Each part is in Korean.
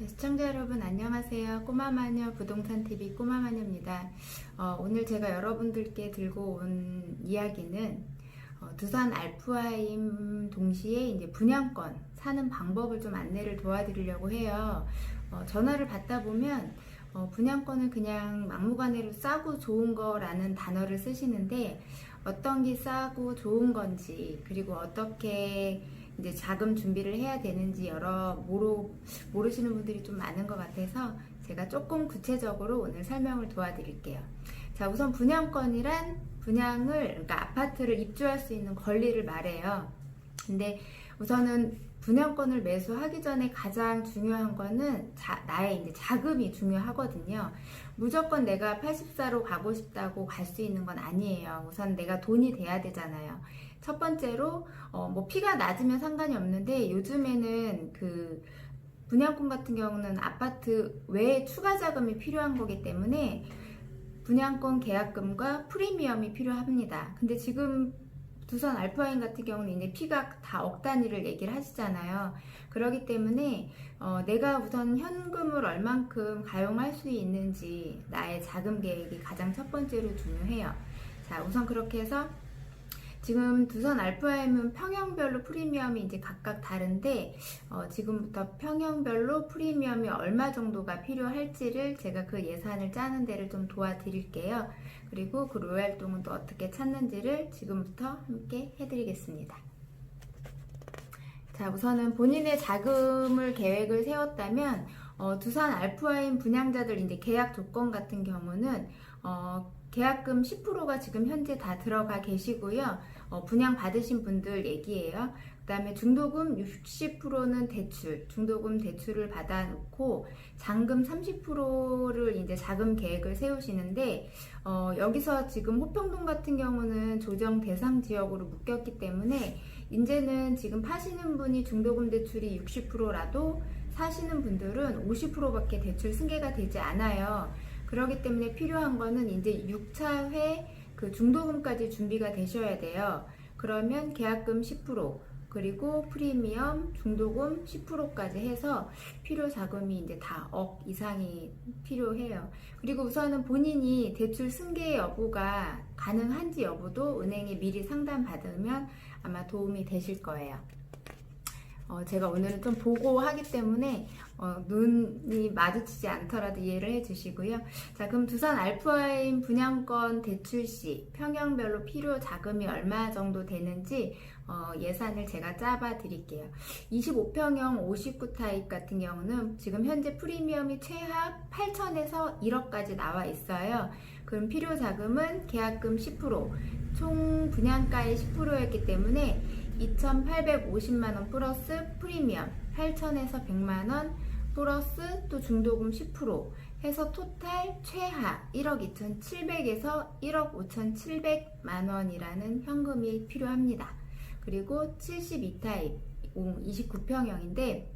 시청자 여러분 안녕하세요. 꼬마마녀 부동산TV 꼬마마녀입니다. 오늘 제가 여러분들께 들고 온 이야기는 두산 알프하임 동시에 이제 분양권 사는 방법을 좀 안내를 도와드리려고 해요. 전화를 받다 보면 분양권을 그냥 막무가내로 싸고 좋은 거라는 단어를 쓰시는데 어떤 게 싸고 좋은 건지, 그리고 어떻게 이제 자금 준비를 해야 되는지 모르시는 분들이 좀 많은 것 같아서 제가 조금 구체적으로 오늘 설명을 도와드릴게요. 자, 우선 분양권이란 그러니까 아파트를 입주할 수 있는 권리를 말해요. 근데 우선은 분양권을 매수하기 전에 가장 중요한 거는 나의 이제 자금이 중요하거든요. 무조건 내가 84로 가고 싶다고 갈 수 있는 건 아니에요. 우선 내가 돈이 돼야 되잖아요. 첫 번째로 뭐 피가 낮으면 상관이 없는데, 요즘에는 그 분양권 같은 경우는 아파트 외에 추가 자금이 필요한 거기 때문에 분양권 계약금과 프리미엄이 필요합니다. 근데 지금 두산 알프하임 같은 경우는 이제 피가 다 억 단위를 얘기를 하시잖아요. 그렇기 때문에 내가 우선 현금을 얼만큼 가용할 수 있는지, 나의 자금 계획이 가장 첫 번째로 중요해요. 자, 우선 그렇게 해서 지금 두산 알프하임은 평형별로 프리미엄이 이제 각각 다른데, 지금부터 평형별로 프리미엄이 얼마 정도가 필요할지를 제가 그 예산을 짜는 데를 좀 도와드릴게요. 그리고 그 로얄동은 또 어떻게 찾는지를 지금부터 함께 해드리겠습니다. 자, 우선은 본인의 자금을 계획을 세웠다면 두산 알프하임 분양자들 이제 계약 조건 같은 경우는 계약금 10%가 지금 현재 다 들어가 계시고요. 분양 받으신 분들 얘기예요. 그 다음에 중도금 60%는 중도금 대출을 받아놓고 잔금 30%를 이제 자금 계획을 세우시는데, 여기서 지금 호평동 같은 경우는 조정 대상 지역으로 묶였기 때문에 이제는 지금 파시는 분이 중도금 대출이 60%라도 사시는 분들은 50%밖에 대출 승계가 되지 않아요. 그렇기 때문에 필요한 거는 이제 6차회 그 중도금까지 준비가 되셔야 돼요. 그러면 계약금 10%, 그리고 프리미엄, 중도금 10%까지 해서 필요 자금이 이제 다 억 이상이 필요해요. 그리고 우선은 본인이 대출 승계 여부가 가능한지 여부도 은행에 미리 상담 받으면 아마 도움이 되실 거예요. 제가 오늘은 좀 보고 하기 때문에 눈이 마주치지 않더라도 이해를 해주시고요. 자, 그럼 두산 알프하임 분양권 대출 시 평형별로 필요 자금이 얼마 정도 되는지 예산을 제가 짜봐 드릴게요. 25평형 59 타입 같은 경우는 지금 현재 프리미엄이 최하 8천에서 1억까지 나와 있어요. 그럼 필요 자금은 계약금 10%, 총 분양가의 10%였기 때문에 2,850만원 플러스 프리미엄 8천에서 100만원 플러스 또 중도금 10% 해서 토탈 최하 1억 2,700에서 1억 5,700만원이라는 현금이 필요합니다. 그리고 72타입 29평형인데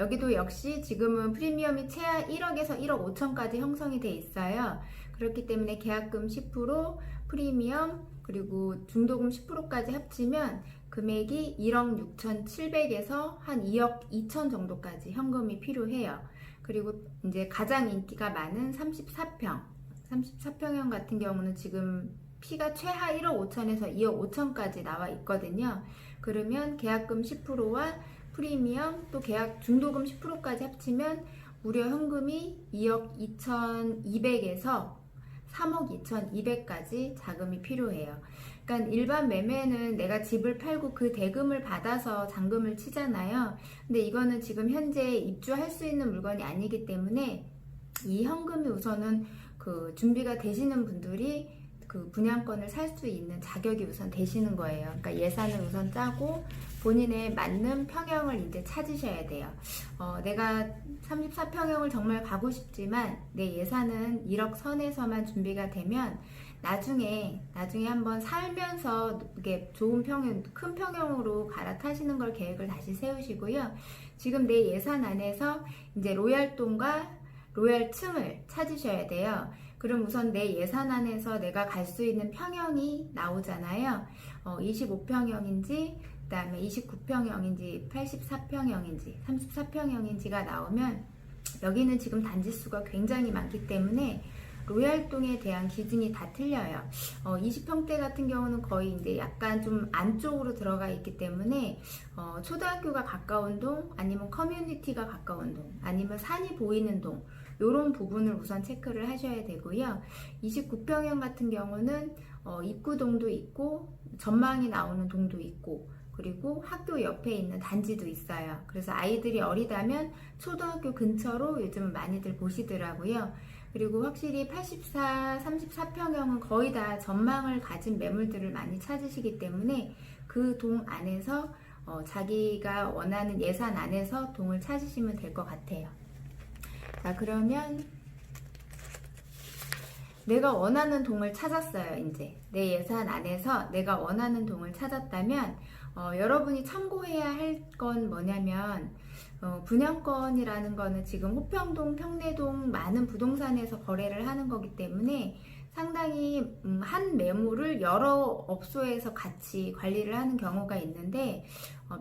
여기도 역시 지금은 프리미엄이 최하 1억에서 1억 5천까지 형성이 돼 있어요. 그렇기 때문에 계약금 10%, 프리미엄, 그리고 중도금 10%까지 합치면 금액이 1억 6,700에서 한 2억 2천 정도까지 현금이 필요해요. 그리고 이제 가장 인기가 많은 34평형 같은 경우는 지금 피가 최하 1억 5천에서 2억 5천까지 나와 있거든요. 그러면 계약금 10%와 프리미엄 또 계약 중도금 10%까지 합치면 무려 현금이 2억 2,200에서 3억 2,200까지 자금이 필요해요. 그러니까 일반 매매는 내가 집을 팔고 그 대금을 받아서 잔금을 치잖아요. 근데 이거는 지금 현재 입주할 수 있는 물건이 아니기 때문에 이 현금이 우선은 그 준비가 되시는 분들이 그 분양권을 살 수 있는 자격이 우선 되시는 거예요. 그러니까 예산을 우선 짜고 본인의 맞는 평형을 이제 찾으셔야 돼요. 내가 34평형을 정말 가고 싶지만 내 예산은 1억 선에서만 준비가 되면 나중에 한번 살면서 이게 좋은 평형, 큰 평형으로 갈아타시는 걸 계획을 다시 세우시고요. 지금 내 예산 안에서 이제 로얄동과 로얄층을 찾으셔야 돼요. 그럼 우선 내 예산 안에서 내가 갈 수 있는 평형이 나오잖아요. 25평형인지 그 다음에 29평형인지 84평형인지 34평형인지가 나오면 여기는 지금 단지수가 굉장히 많기 때문에 로얄동에 대한 기준이 다 틀려요. 20평대 같은 경우는 거의 이제 약간 좀 안쪽으로 들어가 있기 때문에 초등학교가 가까운 동, 아니면 커뮤니티가 가까운 동, 아니면 산이 보이는 동, 이런 부분을 우선 체크를 하셔야 되고요. 29평형 같은 경우는 입구동도 있고 전망이 나오는 동도 있고, 그리고 학교 옆에 있는 단지도 있어요. 그래서 아이들이 어리다면 초등학교 근처로 요즘은 많이들 보시더라고요. 그리고 확실히 34평형은 거의 다 전망을 가진 매물들을 많이 찾으시기 때문에 그 동 안에서 자기가 원하는 예산 안에서 동을 찾으시면 될 것 같아요. 자, 그러면 내가 원하는 동을 찾았어요. 이제 내 예산 안에서 내가 원하는 동을 찾았다면 여러분이 참고해야 할 건 뭐냐면 분양권이라는 거는 지금 호평동, 평내동 많은 부동산에서 거래를 하는 거기 때문에 상당히 한 매물을 여러 업소에서 같이 관리를 하는 경우가 있는데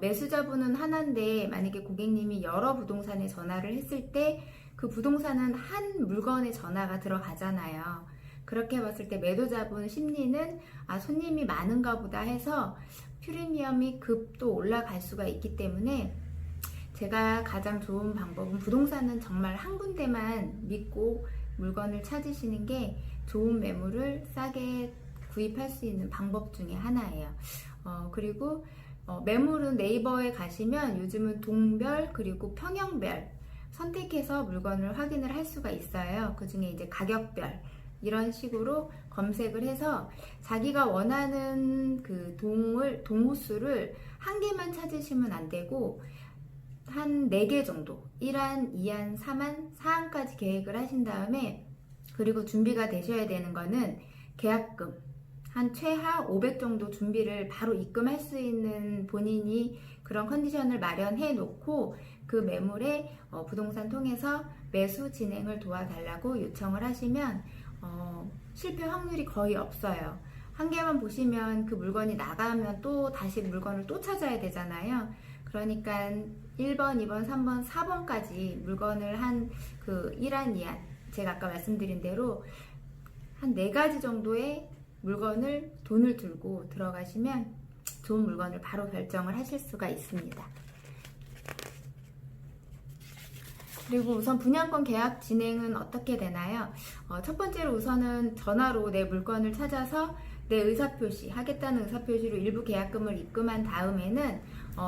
매수자분은 하나인데 만약에 고객님이 여러 부동산에 전화를 했을 때 그 부동산은 한 물건에 전화가 들어가잖아요. 그렇게 봤을 때 매도자분 심리는 손님이 많은가 보다 해서 프리미엄이 급도 올라갈 수가 있기 때문에 제가 가장 좋은 방법은 부동산은 정말 한 군데만 믿고 물건을 찾으시는 게 좋은 매물을 싸게 구입할 수 있는 방법 중에 하나예요. 그리고 매물은 네이버에 가시면 요즘은 동별 그리고 평형별 선택해서 물건을 확인을 할 수가 있어요. 그 중에 이제 가격별 이런 식으로 검색을 해서 자기가 원하는 그 동호수를 한 개만 찾으시면 안 되고 한 4개 정도 1안, 2안, 3안, 4안까지 계획을 하신 다음에, 그리고 준비가 되셔야 되는 거는 계약금 한 최하 500 정도 준비를 바로 입금할 수 있는 본인이 그런 컨디션을 마련해 놓고 그 매물에 부동산 통해서 매수 진행을 도와달라고 요청을 하시면 실패 확률이 거의 없어요. 한 개만 보시면 그 물건이 나가면 또 다시 물건을 또 찾아야 되잖아요. 그러니까 1번, 2번, 3번, 4번까지 물건을 한 그 1안, 2안 제가 아까 말씀드린 대로 한 4가지 정도의 물건을 돈을 들고 들어가시면 좋은 물건을 바로 결정을 하실 수가 있습니다. 그리고 우선 분양권 계약 진행은 어떻게 되나요? 첫 번째로 우선은 전화로 내 물건을 찾아서 내 의사표시, 하겠다는 의사표시로 일부 계약금을 입금한 다음에는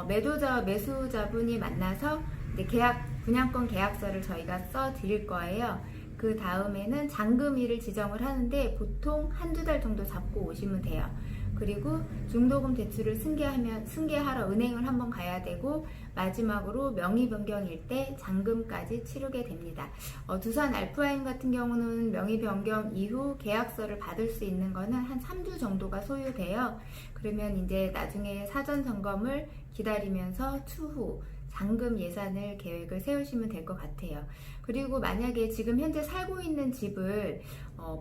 매도자와 매수자분이 만나서 이제 분양권 계약서를 저희가 써 드릴 거예요. 그 다음에는 잔금일을 지정을 하는데 보통 한두 달 정도 잡고 오시면 돼요. 그리고 중도금 대출을 승계하러 은행을 한번 가야 되고, 마지막으로 명의 변경일 때 잔금까지 치르게 됩니다. 두산 알프아임 같은 경우는 명의 변경 이후 계약서를 받을 수 있는 거는 한 3주 정도가 소요돼요. 그러면 이제 나중에 사전 점검을 기다리면서 추후 잔금 예산을 계획을 세우시면 될 것 같아요. 그리고 만약에 지금 현재 살고 있는 집을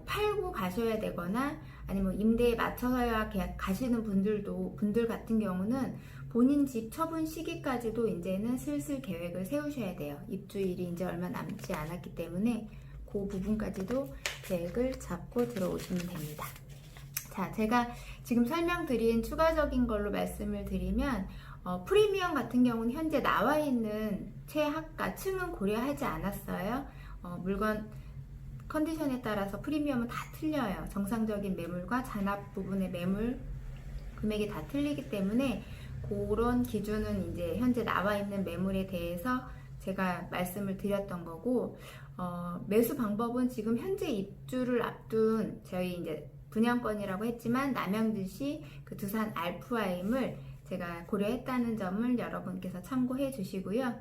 팔고 가셔야 되거나 아니면 임대에 맞춰서야 가시는 분들 같은 경우는 본인 집 처분 시기까지도 이제는 슬슬 계획을 세우셔야 돼요. 입주일이 이제 얼마 남지 않았기 때문에 그 부분까지도 계획을 잡고 들어오시면 됩니다. 자, 제가 지금 설명드린 추가적인 걸로 말씀을 드리면 프리미엄 같은 경우는 현재 나와 있는 최하가 층은 고려하지 않았어요. 물건 컨디션에 따라서 프리미엄은 다 틀려요. 정상적인 매물과 잔압 부분의 매물 금액이 다 틀리기 때문에 그런 기준은 이제 현재 나와 있는 매물에 대해서 제가 말씀을 드렸던 거고, 매수 방법은 지금 현재 입주를 앞둔 저희 이제 분양권이라고 했지만 남양주시 그 두산 알프아임을 제가 고려했다는 점을 여러분께서 참고해 주시고요.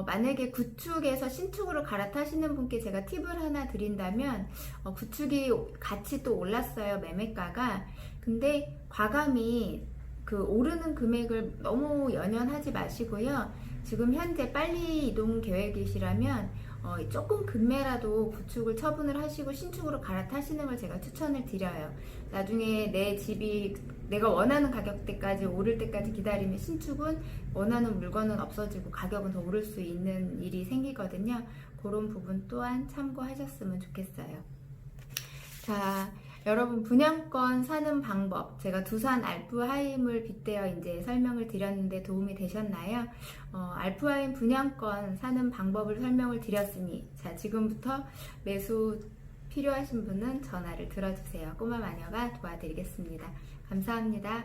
만약에 구축에서 신축으로 갈아타시는 분께 제가 팁을 하나 드린다면, 구축이 같이 또 올랐어요, 매매가가. 근데 과감히 그 오르는 금액을 너무 연연하지 마시고요. 지금 현재 빨리 이동 계획이시라면 조금 급매라도 구축을 처분을 하시고 신축으로 갈아타시는 걸 제가 추천을 드려요. 나중에 내 집이 내가 원하는 가격대까지 오를 때까지 기다리면 신축은 원하는 물건은 없어지고 가격은 더 오를 수 있는 일이 생기거든요. 그런 부분 또한 참고하셨으면 좋겠어요. 자, 여러분 분양권 사는 방법, 제가 두산 알프하임을 빗대어 이제 설명을 드렸는데 도움이 되셨나요? 알프하임 분양권 사는 방법을 설명을 드렸으니, 자, 지금부터 매수 필요하신 분은 전화를 들어주세요. 꼬마 마녀가 도와드리겠습니다. 감사합니다.